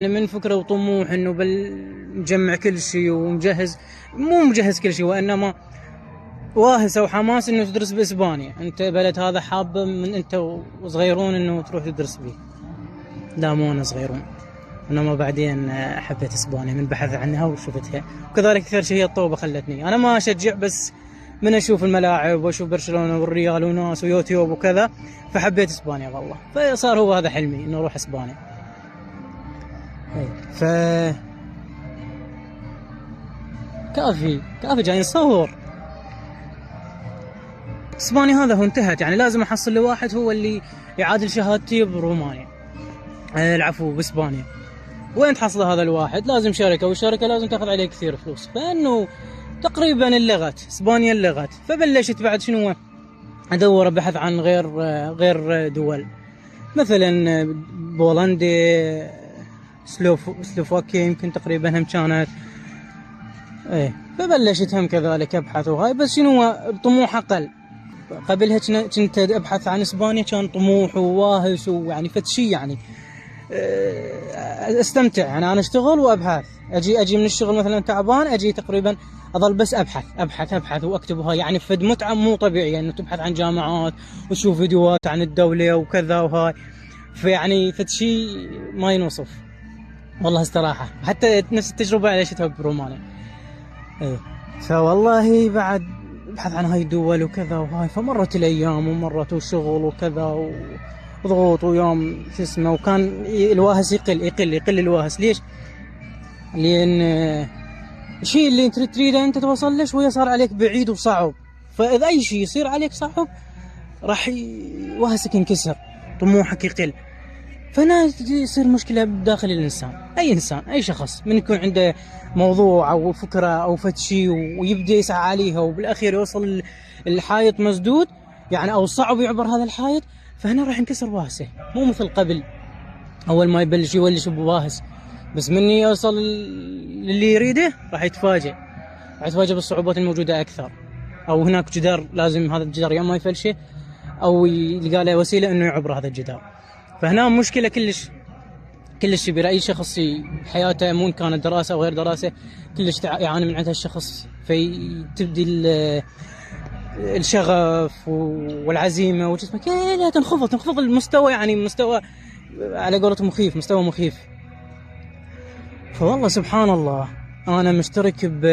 من فكرة وطموح انه مجمع كل شيء ومجهز، مو مجهز كل شيء وانما واهس او حماس انه تدرس باسبانيا. انت بلد هذا حابه من انت وصغيرون انه تروح تدرس به. لا مو انا صغيرون، انما بعدين حبيت اسبانيا من بحث عنها وشفتها. وكذلك اكثر شيء هي الطوبه خلتني. انا ما اشجع، بس من اشوف الملاعب واشوف برشلونه والريال وناس ويوتيوب وكذا فحبيت اسبانيا والله، فصار هو هذا حلمي انه اروح اسبانيا. ف كافي جاي نصور. اسبانيا هذا هو انتهت، يعني لازم احصل لي واحد هو اللي يعادل شهادتي برومانيا، العفو باسبانيا. وين تحصل هذا الواحد؟ لازم شركه، والشركه لازم تاخذ عليه كثير فلوس. فانه تقريبا اللغت اسبانيا اللغت، فبلشت بعد شنو ادور ابحث عن غير دول، مثلا بولندا، سلوفاكيا يمكن تقريبا هم كانت. فبلشت هم كذلك ابحث وهاي، بس شنو الطموح اقل. قبلها كنت ابحث عن اسبانيا، كان طموح وواهس ويعني فتشي، يعني استمتع. يعني انا اشتغل وابحث، اجي من الشغل مثلا تعبان، اجي تقريبا اظل بس ابحث واكتب وهاي. يعني فد متعه مو طبيعيه انه تبحث عن جامعات وتشوف فيديوهات عن الدوله وكذا وهاي. فيعني فتشي ما ينوصف والله استراحه. حتى نفس التجربه عشتها برومانيا. فوالله بعد ابحث عن هاي الدول وكذا وهاي، فمرت الايام ومرت الشغل وكذا وضغوط ويوم شو اسمه، وكان الواهس يقل الواهس. ليش؟ لان الشيء اللي انت تريده انت توصل له شويه صار عليك بعيد وصعب. فاذا اي شيء يصير عليك صعب راح واهسك ينكسر، طموحك يقل. فهنا يصير مشكله بداخل الانسان. اي انسان، اي شخص من يكون عنده موضوع او فكره او فد شيء ويبدا يسعى عليها وبالاخير يوصل الحائط مسدود، يعني او صعب يعبر هذا الحائط، فهنا راح ينكسر واهسه. مو مثل قبل، اول ما يبلش بواهس، بس من يوصل اللي يريده راح يتفاجئ بالصعوبات الموجوده اكثر. او هناك جدار لازم هذا الجدار يا ما يفلشه او يلقى له وسيله انه يعبر هذا الجدار. فهنا مشكله كلش كبيره. اي شخص بحياته مو كانت دراسه او غير دراسه كلش يعاني من عندها الشخص، فتبدي الشغف والعزيمه وجسمك كلها تنخفض المستوى، يعني مستوى على قولتهم مستوى مخيف. فوالله سبحان الله انا مشترك ب